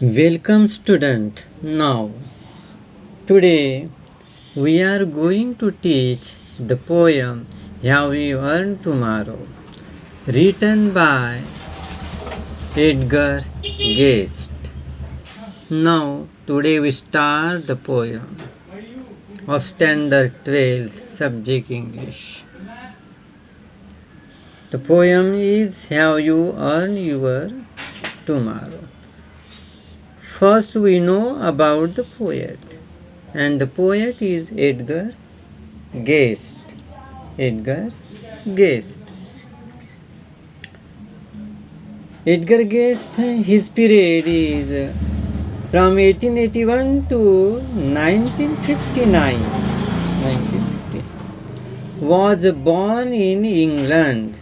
Welcome student. Now today we are going to teach the poem How We Earn Tomorrow, written by Edgar Guest. Now today we start the poem of standard 12 subject English. The poem is How You Earn Your Tomorrow. First we know about the poet, and the poet is Edgar Guest. Edgar Guest. Edgar Guest, his period is from 1881 to 1959. Was born in England.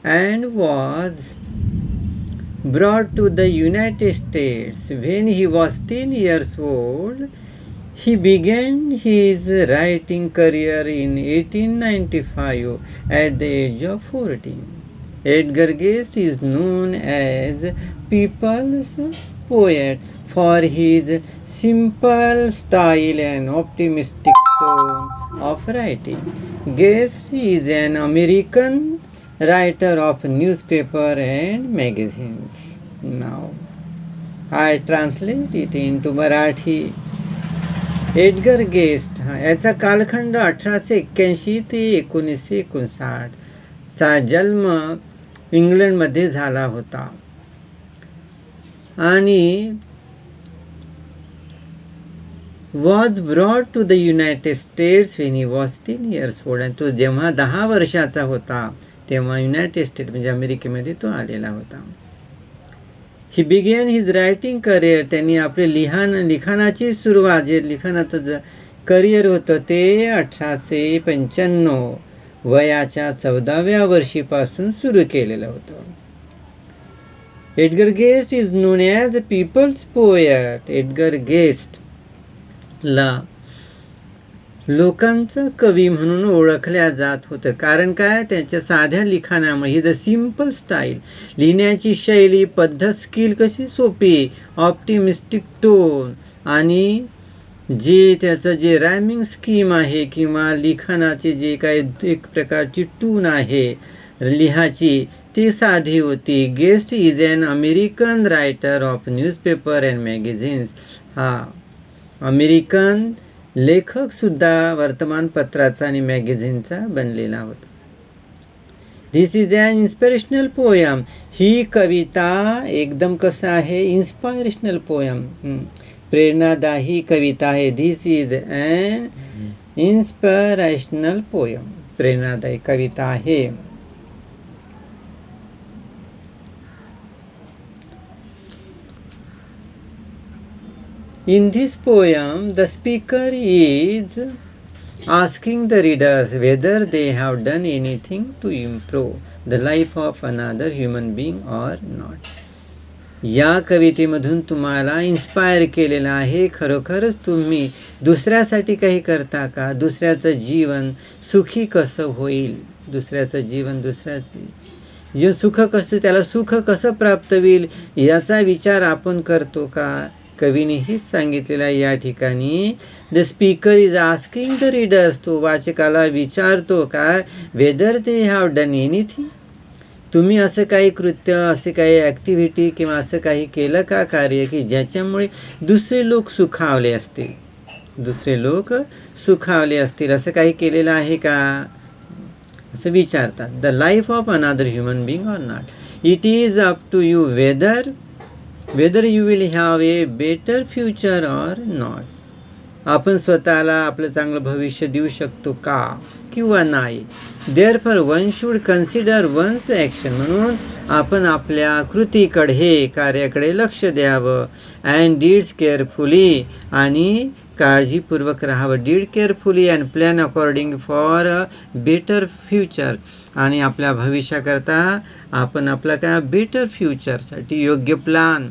And was brought to the United States. When he was 10 years old, he began his writing career in 1895 at the age of 14. Edgar Guest is known as people's poet for his simple style and optimistic tone of writing. Guest is an American writer of newspaper and magazines. Now I translate it into Marathi. Edgar guest याचा कालखंड 1881 ते 1959 चा जन्म इंग्लंडमध्ये झाला होता आणि was brought to the United States when he was 10 years old. आणि तो जेव्हा 10 वर्षाचा होता तेव्हा युनायटेड स्टेट म्हणजे अमेरिकेमध्ये तो आलेला होता. He begin his writing career. त्यांनी आपले लिखाणाची सुरुवात जे लिखाणाचं करिअर होतं ते 1895 वयाच्या 14व्या वर्षीपासून सुरू केलेलं होतं. Edgar Guest is known as a people's poet. Edgar गेस्टला लोकांचं कवी म्हणून ओळखल्या जात होतं. कारण काय, त्यांच्या साध्या लिखाणामुळे ही द सिम्पल स्टाईल, लिहिण्याची शैली पद्धत, स्किल कशी सोपी, ऑप्टिमिस्टिक टोन आणि जे त्याचं जे रायमिंग स्कीम आहे किंवा लिखाणाची जे काही एक प्रकारची टून आहे लिहाची ती साधी होती. Guest is an American writer of newspaper and magazines. हा अमेरिकन लेखकसुद्धा वर्तमानपत्राचा आणि मॅगझिनचा बनलेला होता. This is an inspirational poem. ही कविता एकदम कसं आहे, इन्स्पायरेशनल पोयम, प्रेरणादायी कविता आहे. This is an inspirational poem, प्रेरणादायी कविता आहे. In this poem, the speaker is asking the readers whether they have done anything to improve the life of another human being or not. या कवितेमधून तुम्हाला inspire केलेलं आहे. खरोखरच तुम्ही दुसऱ्यासाठी काही करता का? दुसऱ्याचं जीवन सुखी कसं होईल, दुसऱ्याचं जीवन जे सुख कसं, त्याला सुख कसं प्राप्त होईल याचा विचार आपण करतो का? कवीने हेच सांगितलेलं आहे या ठिकाणी. The speaker is asking the readers. तो वाचकाला विचारतो का whether they have done anything. तुम्ही असं काही कृत्य, असे काही ॲक्टिव्हिटी किंवा असं काही केलं का कार्य की ज्याच्यामुळे दुसरे लोक सुखावले असतील, असं काही केलेलं आहे का असं विचारतात. The life of another human being or not. It is up to you whether you will have a better future or not. आपण स्वतःला आपलं चांगलं भविष्य देऊ शकतो का किंवा नाही. therefore one should consider one's action. म्हणून आपण आपल्या कृतीकडे, कार्याकडे लक्ष द्यावं. and deeds carefully. आणि काळजीपूर्वक राहावं. did carefully and plan according for a better future. आणि आपल्या भविष्याकरता आपण आपला काय बेटर फ्युचरसाठी योग्य प्लान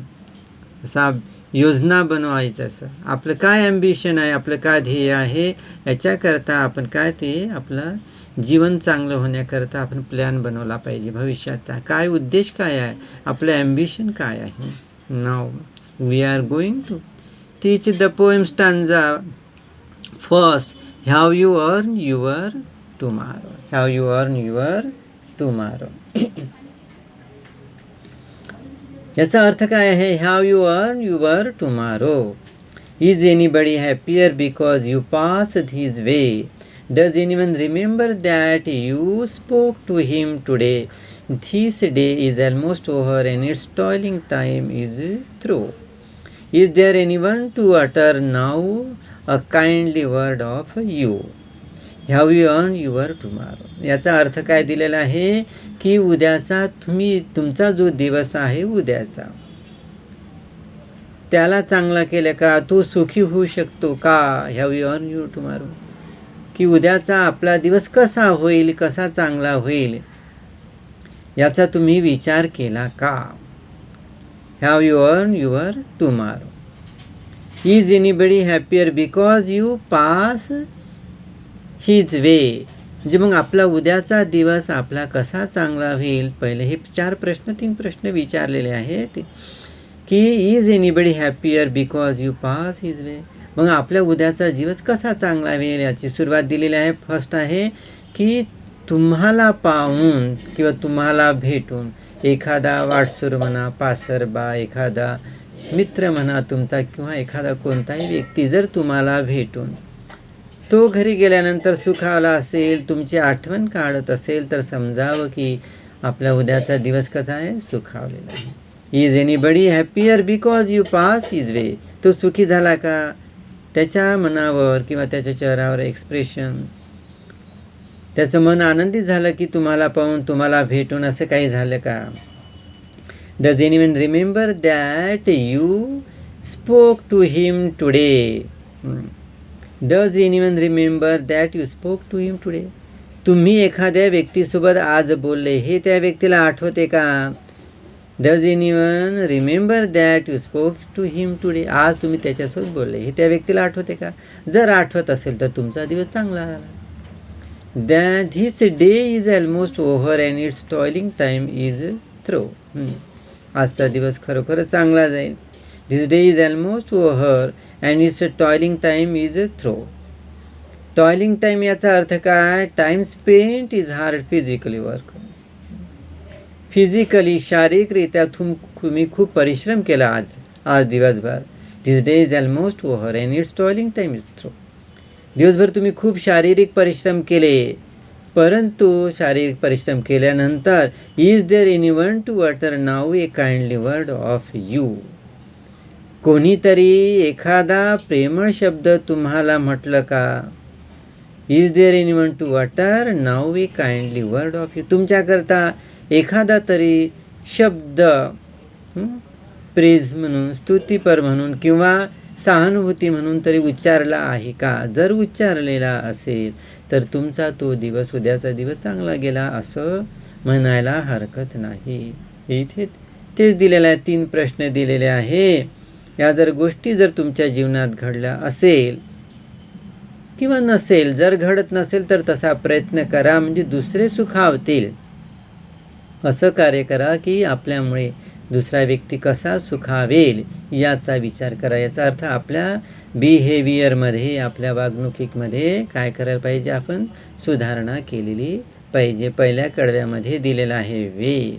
असा योजना बनवायचं असं. आपलं काय ॲम्बिशन आहे, आपलं काय ध्येय आहे, याच्याकरता आपण काय ते आपलं जीवन चांगलं होण्याकरता आपण प्लॅन बनवला पाहिजे. भविष्याचा काय उद्देश काय आहे, आपलं ॲम्बिशन काय आहे. Now we are going to teach the poem stanza first. Have you earn your tomorrow. Have you earn your tomorrow. याचा अर्थ काय आहे. Have you earn your tomorrow. Is anybody happier because you passed his way. Does anyone remember that you spoke to him today. This day is almost over and its toiling time is through. Is there anyone to utter now a kindly word of you. Have you earn your tomorrow. याचा अर्थ काय दिलेला आहे की उद्याचा तुमचा जो दिवस आहे उद्याचा, त्याला चांगला केलं का तो सुखी होऊ शकतो का. Have you earn your tomorrow. की उद्याचा आपला दिवस कसा होईल, कसा चांगला होईल, याचा तुम्ही विचार केला का. Have you earn your tomorrow. Is anybody happier because you pass his way. म्हणजे मग आपला उद्याचा दिवस आपला कसा चांगला होईल. पहिले हे 3 प्रश्न विचारलेले आहेत की is anybody happier because you pass his way. मग आपल्या उद्याचा दिवस कसा चांगला होईल याची सुरुवात दिलेली आहे. फर्स्ट आहे की तुम्हाला पाहून किंवा तुम्हाला भेटून एखादा वाटसरू म्हणा, पासरबा, एखादा मित्र म्हणा तुमचा किंवा एखादा कोणताही व्यक्ती जर तुम्हाला भेटून तो घरी गेल्यानंतर सुखावला असेल, तुमची आठवण काढत असेल, तर समजावं की आपला उद्याचा दिवस कसा आहे, सुखावलेला आहे. Is anybody happier because you pass his way. तो सुखी झाला का. त्याच्या मनावर किंवा त्याच्या चेहऱ्यावर एक्सप्रेशन, त्याचं मन आनंदित झालं की तुम्हाला पाहून, तुम्हाला भेटून असं काही झालं का. Does anyone remember that you spoke to him today. Does anyone remember that you spoke to him today. तुम्ही एखाद्या व्यक्तीसोबत आज बोलले हे त्या व्यक्तीला आठवते का. Does anyone remember that you spoke to him today. आज तुम्ही त्याच्यासोबत बोलले हे त्या व्यक्तीला आठवते का. जर आठवत असेल तर तुमचा दिवस चांगला झाला. This day is almost over and its toiling time is through. आजचा दिवस खरोखरच चांगला जाईल. This day is almost over and its toiling time is through. Toiling time याचा अर्थ काय. Time spent is hard physically work. Physically शारीरिकरित्या तुम्ही खूप परिश्रम केला आज दिवसभर. This day is almost over and its toiling time is through. दिवसभर तुम्ही खूप शारीरिक परिश्रम केले, परंतु शारीरिक परिश्रम केल्यानंतर is there anyone to utter now a kindly word of you. कोणीतरी एखादा प्रेमळ शब्द तुम्हाला म्हटलं का. Is there anyone to utter now a kindly word of you. तुमच्याकरता एखादा तरी शब्द प्रेज म्हणून, स्तुतिपर म्हणून किंवा सहानुभूती म्हणून तरी उच्चारला आहे का. जर उच्चारलेला असेल तर तुमचा तो दिवस, उद्याचा दिवस चांगला गेला असं म्हणायला हरकत नाही. इथे तेच दिलेलं आहे. 3 प्रश्न दिलेले आहे. या जर गोष्टी जर तुमच्या जीवनात घडल्या असेल किंवा नसेल, जर घडत नसेल तर तसा प्रयत्न करा, म्हणजे दुसरे सुखावतील. असं कार्य करा की आपल्यामुळे दुसरा व्यक्ती कसा सुखावेल याचा विचार करा. याचा अर्थ आपल्या बिहेवियरमध्ये, आपल्या वागणुकीमध्ये काय करायला पाहिजे, आपण सुधारणा केलेली पाहिजे. पहिल्या कडव्यामध्ये दिलेला आहे वे.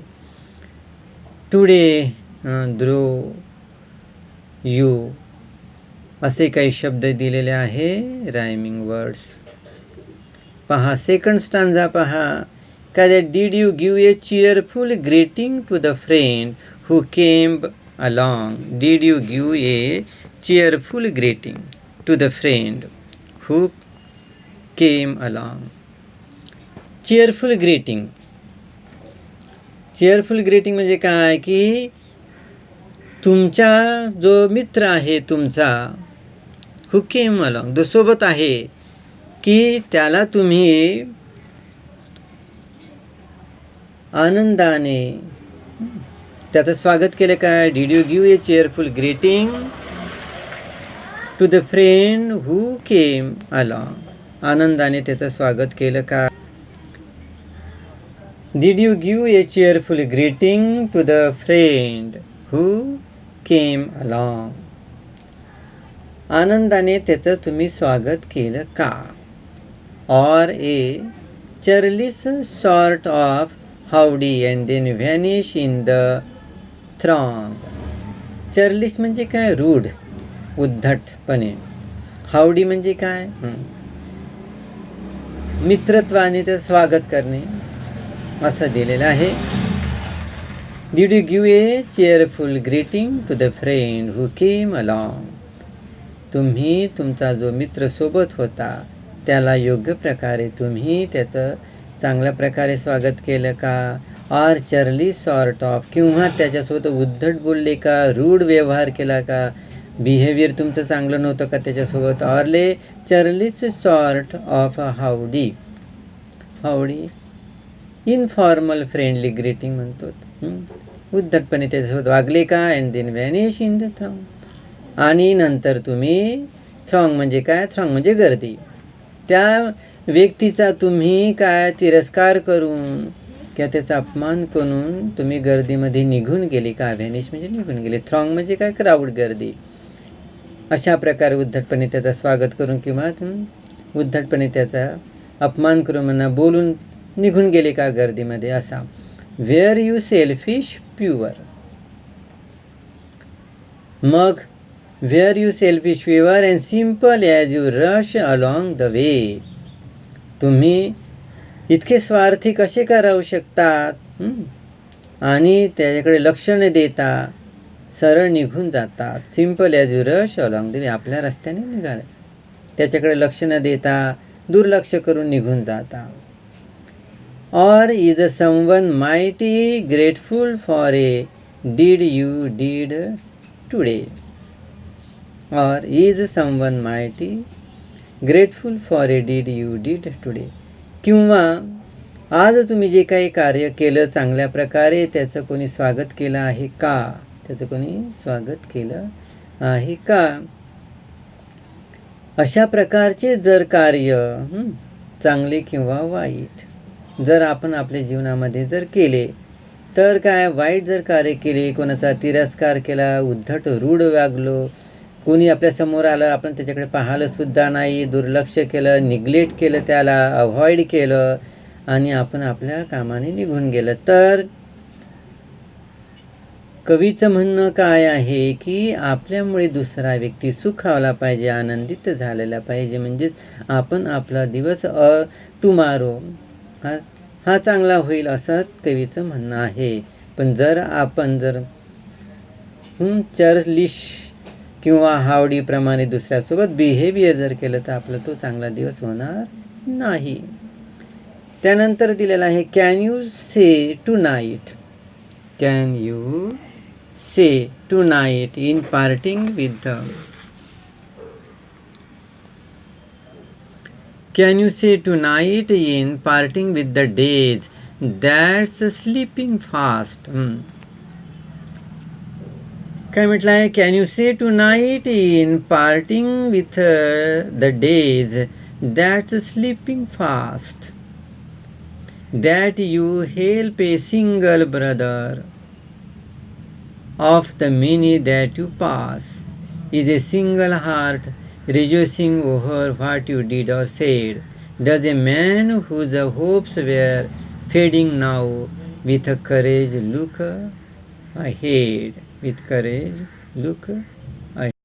टुडे, द्रो, यू असे काही शब्द दिलेले आहे, रायमिंग वर्ड्स. पहा सेकंड स्टांजा पहा. काय. Did you give a cheerful greeting to the friend who came along. Did you give a cheerful greeting to the friend who came along. Cheerful greeting. Cheerful greeting म्हणजे काय की तुमचा जो मित्र आहे तुमचा, हू केम अलॉंग, जो सोबत आहे, की त्याला तुम्ही आनंदाने त्याचं स्वागत केलं का? Did you give a cheerful greeting to the friend who came along? आनंदाने त्याचं स्वागत केलं का? Did you give a cheerful greeting to the friend who came along? आनंदाने त्याचं तुम्ही स्वागत केलं का? Or a churlish sort of howdy and then vanish in the throng. Churlish म्हणजे काय? रूढ, उद्धटपणे. हावडी म्हणजे काय? मित्रत्वाने ते स्वागत करणे असं दिलेलं आहे. Did you give a cheerful greeting to the friend who came along? तुम्ही तुमचा जो मित्र सोबत होता त्याला योग्य प्रकारे तुम्ही त्याचं चांगल्या प्रकारे स्वागत केलं का? ऑर चर्ली सॉर्ट ऑफ, किंवा त्याच्यासोबत उद्धट बोलले का? रूढ व्यवहार केला का? बिहेवियर तुमचं चांगलं नव्हतं का त्याच्यासोबत? Or a churlish sort of howdy. Howdy informal friendly greeting म्हणतो. उद्धटपणे त्याच्यासोबत वागले का? And then vanish in the throng. आणि नंतर तुम्ही थ्रॉंग म्हणजे काय? थ्रॉंग म्हणजे गर्दी. त्या व्यक्तीचा तुम्ही काय तिरस्कार करून किंवा त्याचा अपमान करून तुम्ही गर्दीमध्ये निघून गेले का? व्हॅनिश म्हणजे निघून गेले. थ्रॉंग म्हणजे काय? क्राऊड, गर्दी. अशा प्रकारे उद्धटपणे त्याचं स्वागत करून किंवा उद्धटपणे त्याचा अपमान करून म्हणा बोलून निघून गेले का गर्दीमध्ये असा. Were you selfish pure. मग were you selfish pure and simple as you rush along the way. तुम्ही इतके स्वार्थी कसे का राहू शकतात आणि त्याच्याकडे लक्ष न देता सरळ निघून जातात. Simple as you rush along the वे, आपल्या रस्त्याने निघाले, त्याच्याकडे लक्ष न देता दुर्लक्ष करून निघून जाता. Or is someone mighty grateful for a deed you did today. Or is someone mighty grateful for a deed you did today. किंवा आज तुम्ही जे काही कार्य केलं चांगल्या प्रकारे त्याचं कोणी स्वागत केलं आहे का? त्याचं कोणी स्वागत केलं आहे का? अशा प्रकारचे जर कार्य चांगले किंवा वाईट जर आपण आपल्या जीवनामध्ये जर केले तर काय? वाईट जर कार्य केले, कोणाचा तिरस्कार केला, उद्धट रूढ वागलो, कोणी आपल्यासमोर आलं आपण त्याच्याकडे पाहिलंसुद्धा नाही, दुर्लक्ष केलं, निग्लेक्ट केलं, त्याला अव्हॉइड केलं आणि आपण आपल्या कामाने निघून गेलं, तर कवीचं म्हणणं काय आहे की आपल्यामुळे दुसरा व्यक्ती सुखावला पाहिजे, आनंदित झालेला पाहिजे. म्हणजेच आपण आपला दिवस टुमारो हा चांगला होईल असं कवीचं म्हणणं आहे. पण जर आपण जर चर्लिश किंवा हावडीप्रमाणे दुसऱ्यासोबत बिहेवियर जर केलं तर आपला तो चांगला दिवस होणार नाही. त्यानंतर दिलेला आहे can you say tonight. Can you say tonight in parting with the. Can you say tonight in parting with the days that's sleeping fast. काय म्हटलं आहे? Can you say tonight in parting with the days that's sleeping fast. That you help a single brother of the many that you pass. Is a single heart rejoicing over what you did or said. Does a man whose hopes were fading now with courage look ahead? With courage look